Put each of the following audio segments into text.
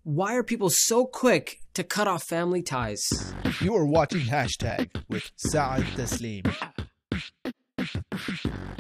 Why are people so quick to cut off family ties? You are watching Hashtag with Saad Tasleem.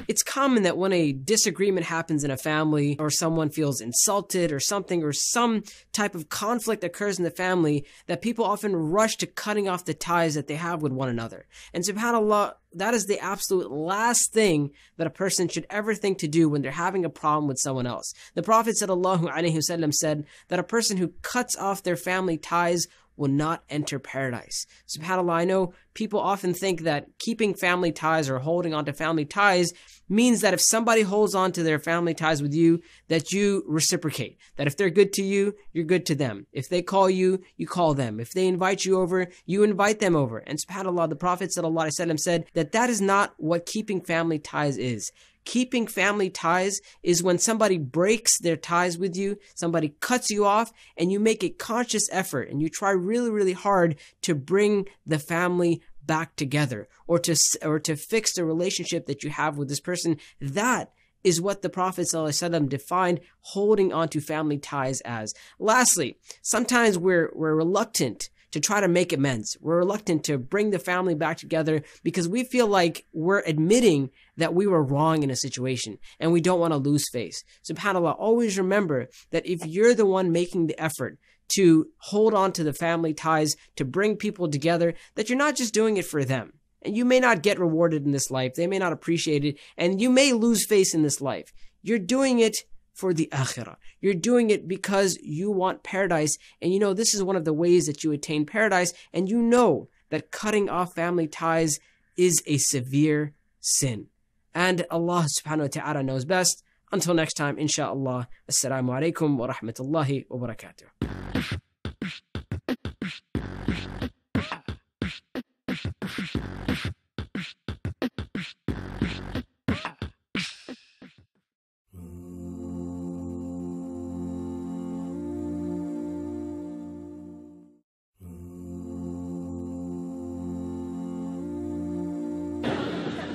It's common that when a disagreement happens in a family, or someone feels insulted or something, or some type of conflict occurs in the family, that people often rush to cutting off the ties that they have with one another. And subhanAllah, that is the absolute last thing that a person should ever think to do when they're having a problem with someone else. The Prophet ﷺ said that a person who cuts off their family ties will not enter paradise. SubhanAllah, I know people often think that keeping family ties or holding on to family ties means that if somebody holds on to their family ties with you, that you reciprocate. That if they're good to you, you're good to them. If they call you, you call them. If they invite you over, you invite them over. And SubhanAllah, the Prophet ﷺ said that that is not what keeping family ties is. Keeping family ties is when somebody breaks their ties with you, somebody cuts you off, and you make a conscious effort and you try really, really hard to bring the family back together or to fix the relationship that you have with this person. That is what the Prophet ﷺ defined holding on to family ties as. Lastly, sometimes we're reluctant to try to make amends. We're reluctant to bring the family back together because we feel like we're admitting that we were wrong in a situation and we don't want to lose face. SubhanAllah, always remember that if you're the one making the effort to hold on to the family ties, to bring people together, that you're not just doing it for them. And you may not get rewarded in this life. They may not appreciate it. And you may lose face in this life. You're doing it for the akhirah. You're doing it because you want paradise. And you know this is one of the ways that you attain paradise. And you know that cutting off family ties is a severe sin. And Allah subhanahu wa ta'ala knows best. Until next time, inshaAllah. Assalamu alaikum wa rahmatullahi wa barakatuh.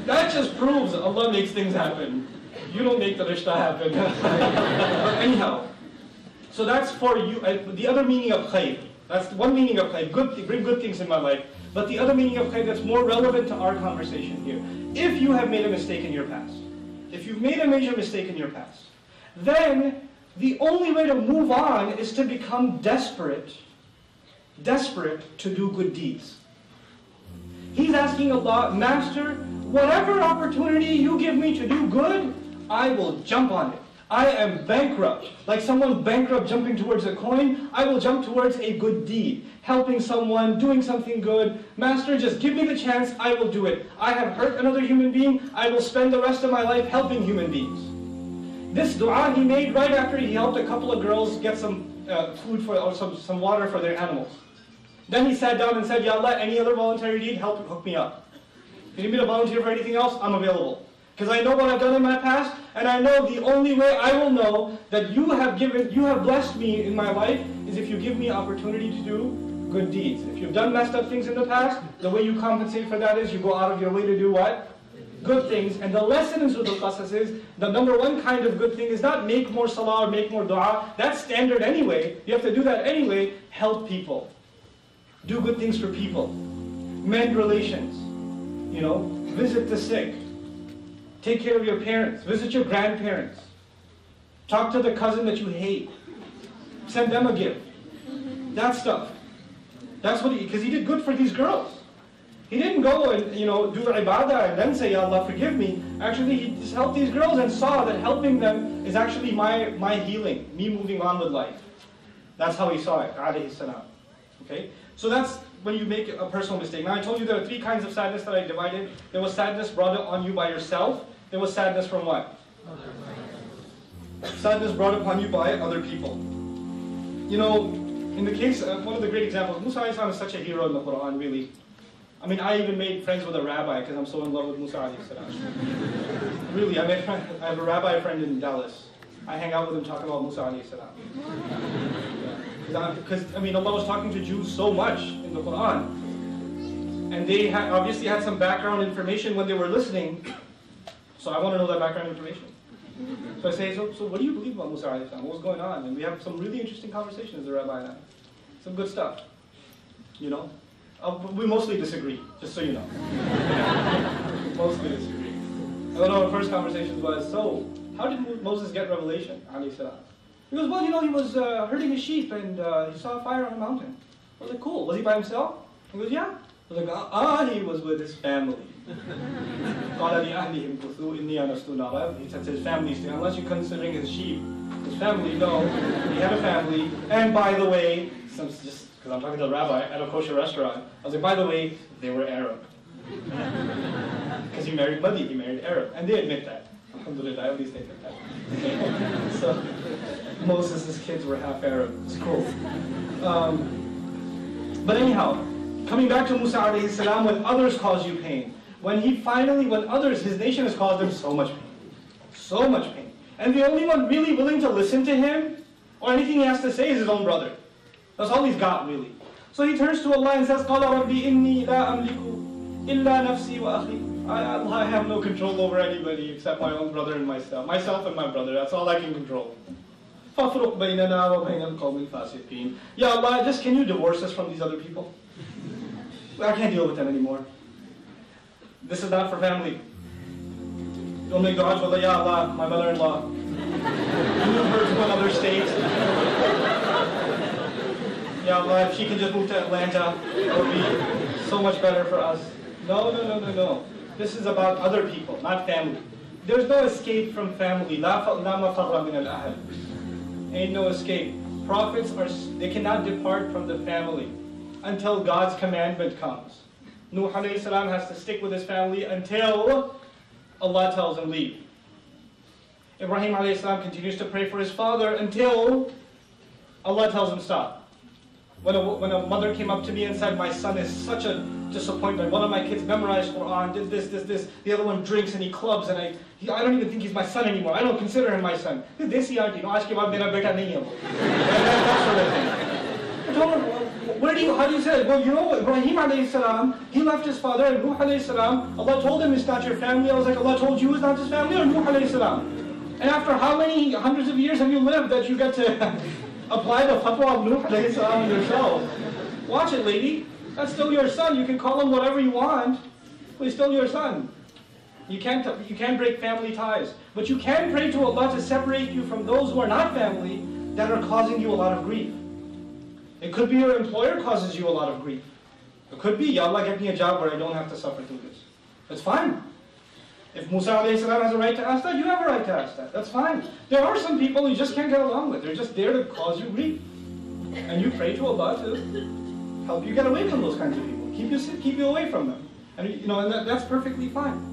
That just proves that Allah makes things happen. You don't make the rishta happen. But anyhow, so that's for you. The other meaning of khayr. That's one meaning of khayr. Bring good things in my life. But the other meaning of khayr that's more relevant to our conversation here. If you have made a mistake in your past, if you've made a major mistake in your past, then the only way to move on is to become desperate to do good deeds. He's asking Allah, Master, whatever opportunity you give me to do good, I will jump on it. I am bankrupt. Like someone bankrupt jumping towards a coin, I will jump towards a good deed. Helping someone, doing something good. Master, just give me the chance, I will do it. I have hurt another human being, I will spend the rest of my life helping human beings. This dua he made right after he helped a couple of girls get some food or some water for their animals. Then he sat down and said, Ya Allah, any other voluntary deed, hook me up. If you need me to volunteer for anything else, I'm available. Because I know what I've done in my past, and I know the only way I will know that you have blessed me in my life is if you give me opportunity to do good deeds. If you've done messed up things in the past, the way you compensate for that is you go out of your way to do what? Good things. And the lesson in Surah Al-Qasas is, the number one kind of good thing is not make more salah or make more dua. That's standard anyway. You have to do that anyway. Help people. Do good things for people. Mend relations. You know, visit the sick. Take care of your parents. Visit your grandparents. Talk to the cousin that you hate. Send them a gift. That stuff. That's what because he did good for these girls. He didn't go and, do ibadah and then say, Ya Allah, forgive me. Actually, he just helped these girls and saw that helping them is actually my healing, me moving on with life. That's how he saw it, alayhi salam. Okay? So that's when you make a personal mistake. Now I told you there are three kinds of sadness that I divided. There was sadness brought on you by yourself. There was sadness from what? Sadness brought upon you by other people. In the case of one of the great examples, Musa alayhi salam is such a hero in the Quran, really. I mean, I even made friends with a rabbi because I'm so in love with Musa alayhi salam. Really, I have a rabbi friend in Dallas. I hang out with him talking about Musa alayhi salam. Because, Allah was talking to Jews so much in the Quran. And they obviously had some background information when they were listening. So I want to know that background information. So I say, so what do you believe about Musa alayhi salam? What's going on? And we have some really interesting conversations, the rabbi and I. Some good stuff. You know? We mostly disagree, just so you know. Mostly disagree. I don't know, our first conversation was, so, how did Moses get revelation, alayhi salam? He goes, well, you know, he was herding his sheep and he saw a fire on a mountain. I was like, cool. Was he by himself? He goes, yeah. I was like, he was with his family. He said to his family, unless you're considering his sheep, his family, no, he had a family. And by the way, just because I'm talking to the rabbi at a kosher restaurant, I was like, by the way, they were Arab. Because he married Madi, he married Arab. And they admit that. Alhamdulillah, at least they admit that. So, Moses' kids were half Arab. It's cool. But anyhow, coming back to Musa alayhi salam, when others cause you pain, when others, his nation has caused him so much pain. So much pain. And the only one really willing to listen to him, or anything he has to say, is his own brother. That's all he's got, really. So he turns to Allah and says, قَالَ رَبِّي إِنِّي لَا أَمْلِكُ إِلَّا نَفْسِي وَأَخِي. I have no control over anybody except my own brother and myself. Myself and my brother, that's all I can control. فَافْرُقْ بَيْنَنَا وَبَيْنَ الْقَوْمِ الْفَاسِقِينَ. Ya Allah, just can you divorce us from these other people? I can't deal with them anymore. This is not for family. Don't make dua for Ya Allah, my mother-in-law. Move her to another state. Ya Allah, if she can just move to Atlanta, it would be so much better for us. No. This is about other people, not family. There's no escape from family. لا مفر من الأهل. Ain't no escape. Prophets they cannot depart from the family until God's commandment comes. Nuh alayhi salam has to stick with his family until Allah tells him leave. Ibrahim alayhi salam continues to pray for his father until Allah tells him stop. When a mother came up to me and said, my son is such a disappointment. One of my kids memorized Quran, did this. The other one drinks and he clubs and I don't even think he's my son anymore. I don't consider him my son. Desi auntie, no, aaj ke baad mera beta nahi hai. That sort of thing. I told her, how do you say it? Well, you know, Ibrahim alayhi salam, he left his father, and Nuh alayhi salam, Allah told him it's not your family. I was like, Allah told you it's not his family, or Nuh alayhi salam? And after how many hundreds of years have you lived that you get to apply the fatwa of Nuh alayhi salam yourself? Watch it, lady. That's still your son. You can call him whatever you want, but he's still your son. You can't break family ties. But you can pray to Allah to separate you from those who are not family that are causing you a lot of grief. It could be your employer causes you a lot of grief. It could be, Ya Allah, get me a job where I don't have to suffer through this. That's fine. If Musa alayhi salam has a right to ask that, you have a right to ask that. That's fine. There are some people you just can't get along with. They're just there to cause you grief. And you pray to Allah to help you get away from those kinds of people. Keep you away from them. And and that's perfectly fine.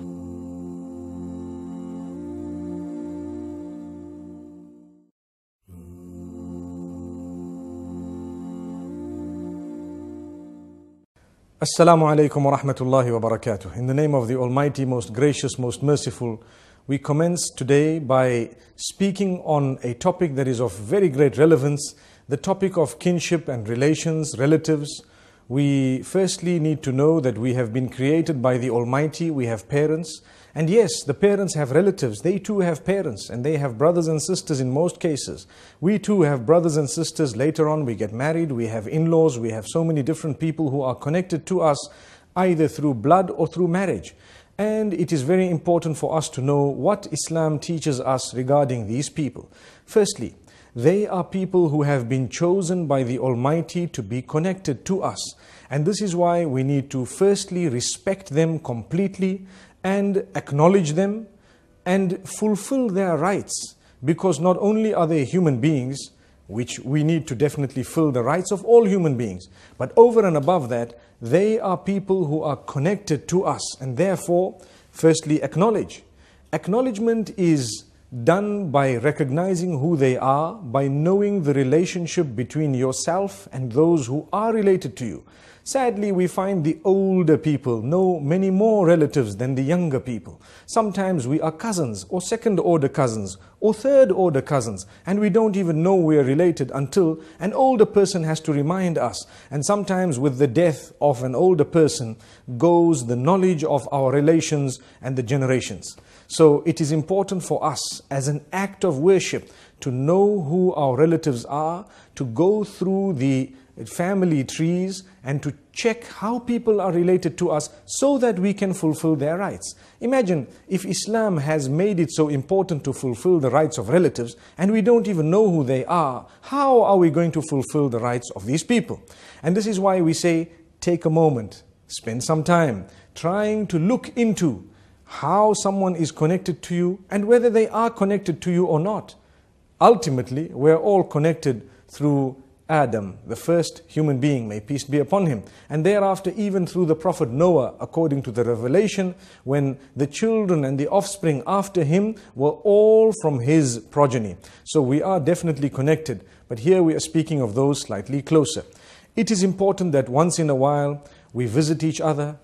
Assalamu alaikum wa rahmatullahi wa barakatuh. In the name of the Almighty, most gracious, most merciful, we commence today by speaking on a topic that is of very great relevance, the topic of kinship and relations, relatives. We firstly need to know that we have been created by the Almighty, we have parents. And yes, the parents have relatives, they too have parents, and they have brothers and sisters in most cases. We too have brothers and sisters. Later on we get married, we have in-laws, we have so many different people who are connected to us either through blood or through marriage. And it is very important for us to know what Islam teaches us regarding these people. Firstly, they are people who have been chosen by the Almighty to be connected to us. And this is why we need to firstly respect them completely and acknowledge them and fulfill their rights, because not only are they human beings, which we need to definitely fill the rights of all human beings, but over and above that, they are people who are connected to us, and therefore, firstly acknowledge. Acknowledgement is done by recognizing who they are, by knowing the relationship between yourself and those who are related to you. Sadly, we find the older people know many more relatives than the younger people. Sometimes we are cousins, or second-order cousins, or third-order cousins, and we don't even know we are related until an older person has to remind us. And sometimes with the death of an older person goes the knowledge of our relations and the generations. So it is important for us as an act of worship to know who our relatives are, to go through the family trees and to check how people are related to us so that we can fulfill their rights. Imagine if Islam has made it so important to fulfill the rights of relatives and we don't even know who they are, how are we going to fulfill the rights of these people? And this is why we say, take a moment, spend some time trying to look into how someone is connected to you and whether they are connected to you or not. Ultimately, we're all connected through Adam, the first human being, may peace be upon him. And thereafter, even through the Prophet Noah, according to the revelation, when the children and the offspring after him were all from his progeny. So we are definitely connected. But here we are speaking of those slightly closer. It is important that once in a while we visit each other,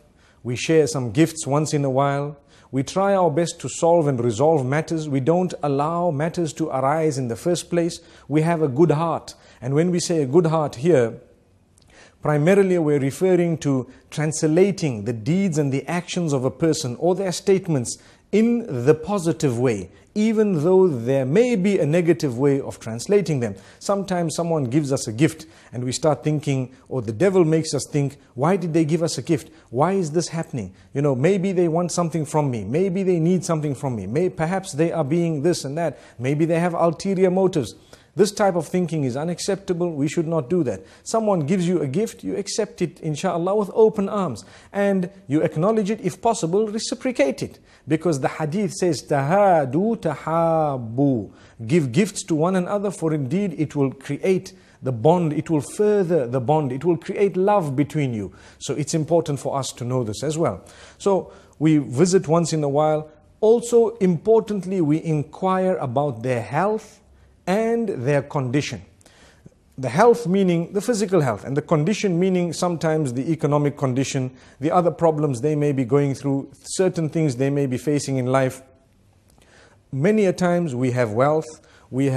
we share some gifts once in a while, we try our best to solve and resolve matters. We don't allow matters to arise in the first place. We have a good heart. And when we say a good heart here, primarily we're referring to translating the deeds and the actions of a person or their statements in the positive way, even though there may be a negative way of translating them. Sometimes someone gives us a gift and we start thinking, or the devil makes us think, why did they give us a gift? Why is this happening? You know, maybe they want something from me. Maybe they need something from me. Perhaps they are being this and that. Maybe they have ulterior motives. This type of thinking is unacceptable. We should not do that. Someone gives you a gift, you accept it, inshallah, with open arms. And you acknowledge it, if possible, reciprocate it. Because the hadith says, tahadu tahabu. Give gifts to one another, for indeed it will create the bond, it will further the bond, it will create love between you. So it's important for us to know this as well. So we visit once in a while. Also, importantly, we inquire about their health and their condition. The health meaning the physical health, and the condition meaning sometimes the economic condition, the other problems they may be going through, certain things they may be facing in life. Many a times we have wealth, we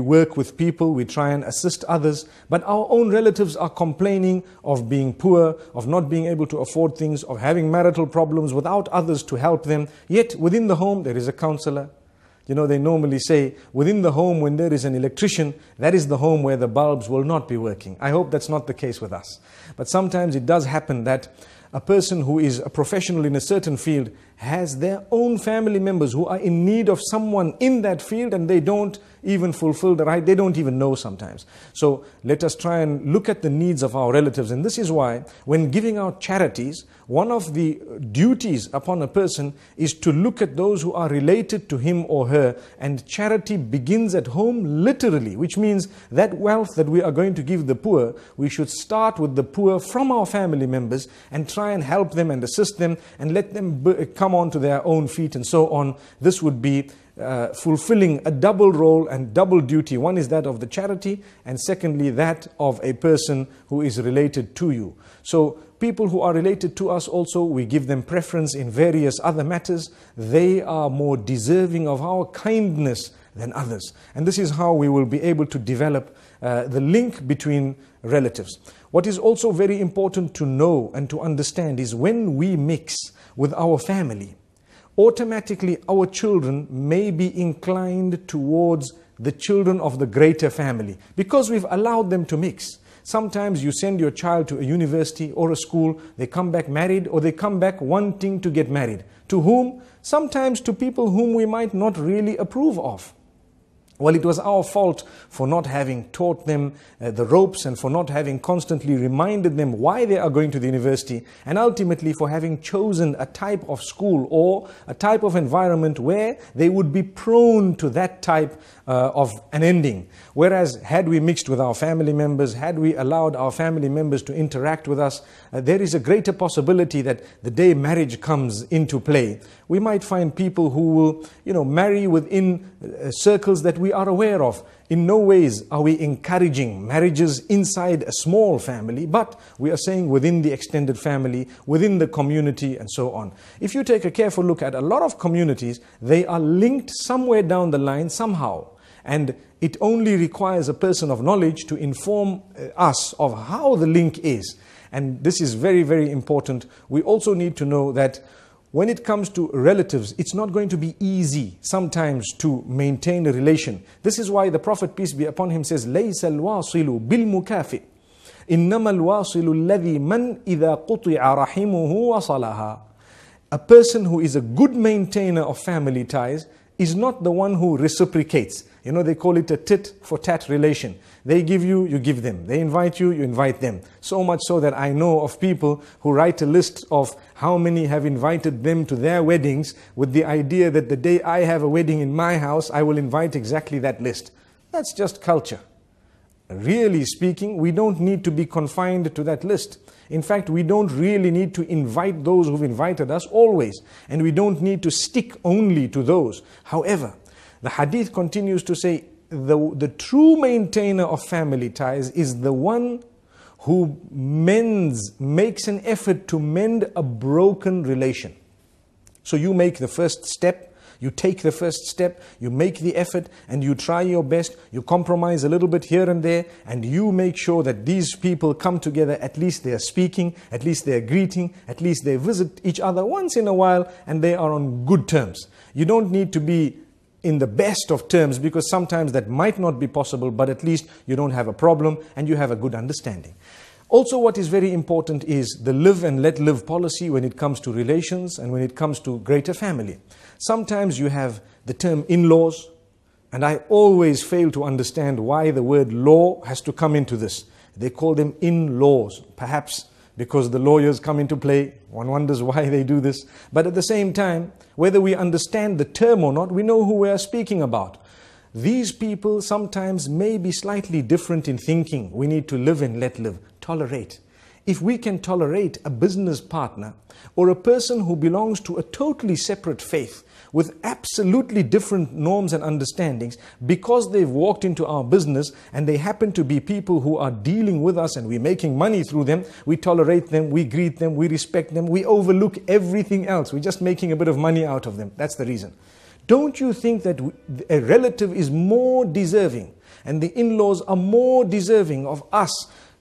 work with people, we try and assist others, but our own relatives are complaining of being poor, of not being able to afford things, of having marital problems without others to help them. Yet within the home there is a counselor. You know, they normally say, within the home when there is an electrician, that is the home where the bulbs will not be working. I hope that's not the case with us. But sometimes it does happen that a person who is a professional in a certain field has their own family members who are in need of someone in that field, and they don't even fulfill the right, they don't even know sometimes. So let us try and look at the needs of our relatives. And this is why when giving out charities, one of the duties upon a person is to look at those who are related to him or her. And charity begins at home literally, which means that wealth that we are going to give the poor, we should start with the poor from our family members and try and help them and assist them and let them come onto their own feet and so on. This would be fulfilling a double role and double duty. One is that of the charity, and secondly that of a person who is related to you. So people who are related to us also, we give them preference in various other matters. They are more deserving of our kindness than others. And this is how we will be able to develop the link between relatives. What is also very important to know and to understand is when we mix with our family, automatically our children may be inclined towards the children of the greater family because we've allowed them to mix. Sometimes you send your child to a university or a school, they come back married, or they come back wanting to get married. To whom? Sometimes to people whom we might not really approve of. Well, it was our fault for not having taught them the ropes and for not having constantly reminded them why they are going to the university, and ultimately for having chosen a type of school or a type of environment where they would be prone to that type of an ending. Whereas had we mixed with our family members, had we allowed our family members to interact with us, there is a greater possibility that the day marriage comes into play, we might find people who will, marry within circles that we are aware of. In no ways are we encouraging marriages inside a small family, but we are saying within the extended family, within the community, and so on. If you take a careful look at a lot of communities, they are linked somewhere down the line somehow. And it only requires a person of knowledge to inform us of how the link is. And this is very, very important. We also need to know that when it comes to relatives, it's not going to be easy sometimes to maintain a relation. This is why the Prophet, peace be upon him, says, لَيْسَ الْوَاصِلُ بِالْمُكَافِئِ إِنَّمَا الْوَاصِلُ الَّذِي مَنْ إِذَا قُطِعَ رَحِمُهُ وَصَلَهَا. A person who is a good maintainer of family ties is not the one who reciprocates. You know, they call it a tit for tat relation. They give you, you give them. They invite you, you invite them. So much so that I know of people who write a list of how many have invited them to their weddings with the idea that the day I have a wedding in my house, I will invite exactly that list. That's just culture. Really speaking, we don't need to be confined to that list. In fact, we don't really need to invite those who've invited us always. And we don't need to stick only to those. However, the hadith continues to say, the true maintainer of family ties is the one who makes an effort to mend a broken relation. So you make the first step, you take the first step, you make the effort, and you try your best, you compromise a little bit here and there, and you make sure that these people come together, at least they are speaking, at least they are greeting, at least they visit each other once in a while, and they are on good terms. You don't need to be in the best of terms, because sometimes that might not be possible, but at least you don't have a problem and you have a good understanding. Also, what is very important is the live and let live policy when it comes to relations and when it comes to greater family. Sometimes you have the term in-laws, and I always fail to understand why the word law has to come into this. They call them in-laws, perhaps because the lawyers come into play. One wonders why they do this. But at the same time, whether we understand the term or not, we know who we are speaking about. These people sometimes may be slightly different in thinking. We need to live and let live. Tolerate. If we can tolerate a business partner or a person who belongs to a totally separate faith with absolutely different norms and understandings, because they've walked into our business and they happen to be people who are dealing with us and we're making money through them, we tolerate them, we greet them, we respect them, we overlook everything else. We're just making a bit of money out of them. That's the reason. Don't you think that a relative is more deserving and the in-laws are more deserving of us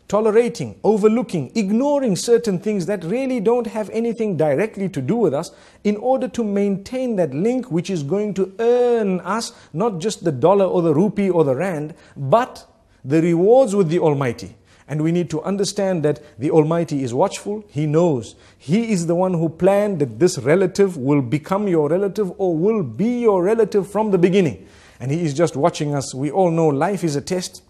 tolerating, overlooking, ignoring certain things that really don't have anything directly to do with us in order to maintain that link which is going to earn us not just the dollar or the rupee or the rand, but the rewards with the Almighty. And we need to understand that the Almighty is watchful. He knows. He is the one who planned that this relative will become your relative or will be your relative from the beginning. And He is just watching us. We all know life is a test,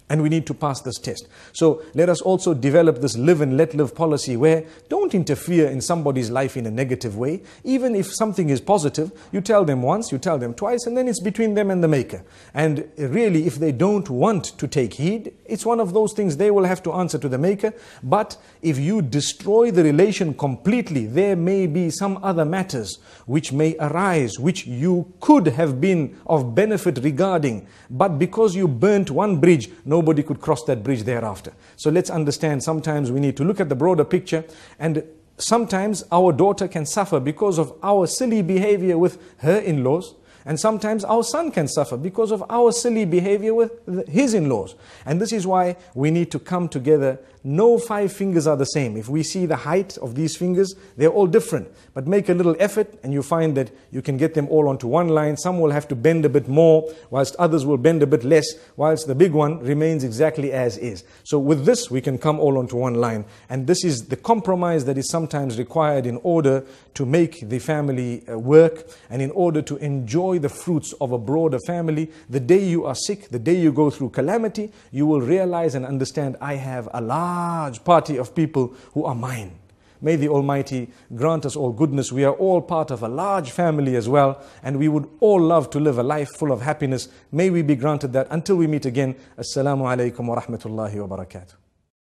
and we need to pass this test. So let us also develop this live and let live policy where don't interfere in somebody's life in a negative way. Even if something is positive, you tell them once, you tell them twice, and then it's between them and the Maker. And really, if they don't want to take heed, it's one of those things they will have to answer to the Maker. But if you destroy the relation completely, there may be some other matters which may arise, which you could have been of benefit regarding. But because you burnt one bridge, nobody could cross that bridge thereafter. So let's understand, sometimes we need to look at the broader picture, and sometimes our daughter can suffer because of our silly behavior with her in-laws, and sometimes our son can suffer because of our silly behavior with his in-laws. And this is why we need to come together. No 5 fingers are the same. If we see the height of these fingers, they're all different. But make a little effort and you find that you can get them all onto one line. Some will have to bend a bit more, whilst others will bend a bit less, whilst the big one remains exactly as is. So with this, we can come all onto one line. And this is the compromise that is sometimes required in order to make the family work and in order to enjoy the fruits of a broader family. The day you are sick, the day you go through calamity, you will realize and understand, I have a large party of people who are mine. May the Almighty grant us all goodness. We are all part of a large family as well, and we would all love to live a life full of happiness. May we be granted that. Until we meet again, Assalamu alaikum wa rahmatullahi wa barakatuh.